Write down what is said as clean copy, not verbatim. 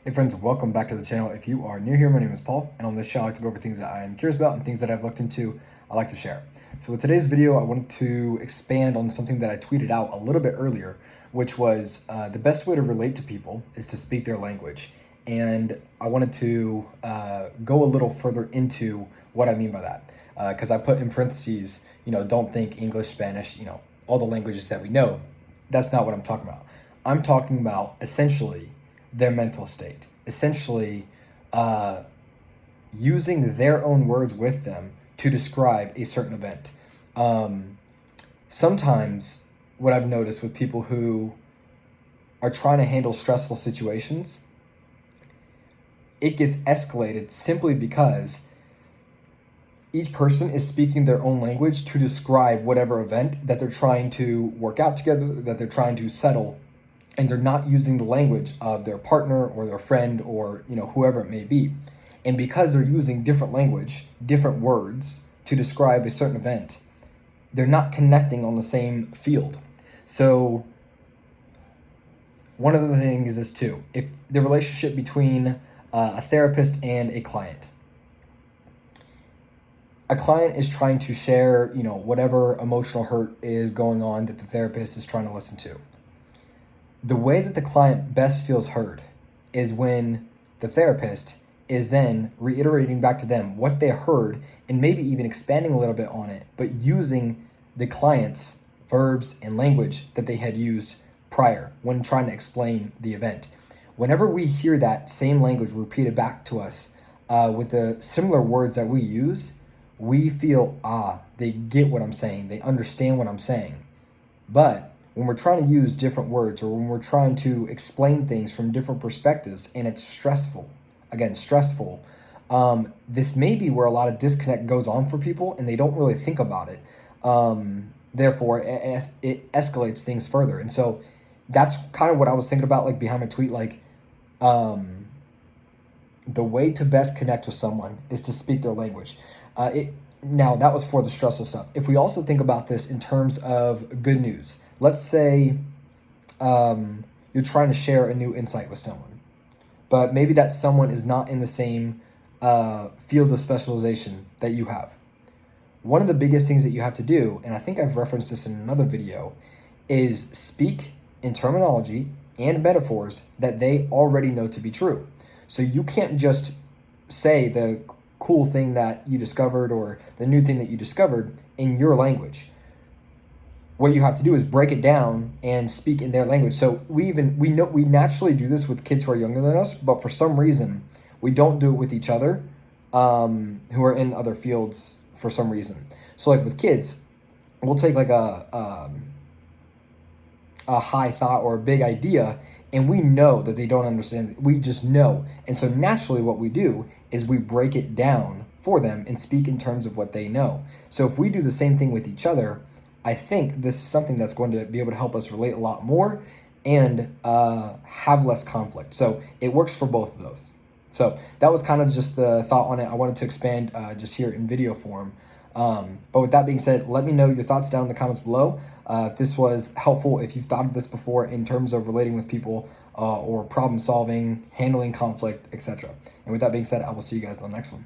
Hey friends, welcome back to the channel. If you are new here, my name is Paul, and on this channel I like to go over things that I am curious about and things that I've looked into, I like to share. So with today's video, I wanted to expand on something that I tweeted out a little bit earlier, which was the best way to relate to people is to speak their language. And I wanted to go a little further into what I mean by that. Because I put in parentheses, don't think English, Spanish, all the languages that we know. That's not what I'm talking about. I'm talking about essentially their mental state, essentially using their own words with them to describe a certain event. Sometimes what I've noticed with people who are trying to handle stressful situations, it gets escalated simply because each person is speaking their own language to describe whatever event that they're trying to work out together, that they're trying to settle, and they're not using the language of their partner or their friend or whoever it may be. And because they're using different language, different words to describe a certain event, they're not connecting on the same field. So one of the things is too, if the relationship between a therapist and a client is trying to share, whatever emotional hurt is going on that the therapist is trying to listen to. The way that the client best feels heard is when the therapist is then reiterating back to them what they heard and maybe even expanding a little bit on it, but using the client's verbs and language that they had used prior when trying to explain the event. Whenever we hear that same language repeated back to us with the similar words that we use, we feel, they get what I'm saying, they understand what I'm saying. But when we're trying to use different words or when we're trying to explain things from different perspectives and it's stressful, this may be where a lot of disconnect goes on for people and they don't really think about it. Therefore, it escalates things further. And so that's kind of what I was thinking about, like behind my tweet, the way to best connect with someone is to speak their language. Now, that was for the stressful stuff. If we also think about this in terms of good news, let's say you're trying to share a new insight with someone, but maybe that someone is not in the same field of specialization that you have. One of the biggest things that you have to do, and I think I've referenced this in another video, is speak in terminology and metaphors that they already know to be true. So you can't just say the cool thing that you discovered or the new thing that you discovered in your language. What you have to do is break it down and speak in their language. So we naturally do this with kids who are younger than us, but for some reason we don't do it with each other who are in other fields for some reason. So like with kids, we'll take like a high thought or a big idea, and we know that they don't understand it. We just know. And so naturally what we do is we break it down for them and speak in terms of what they know. So if we do the same thing with each other, I think this is something that's going to be able to help us relate a lot more and have less conflict. So it works for both of those. So that was kind of just the thought on it. I wanted to expand just here in video form. But with that being said, let me know your thoughts down in the comments below. If this was helpful, if you've thought of this before in terms of relating with people or problem solving, handling conflict, etc. And with that being said, I will see you guys on the next one.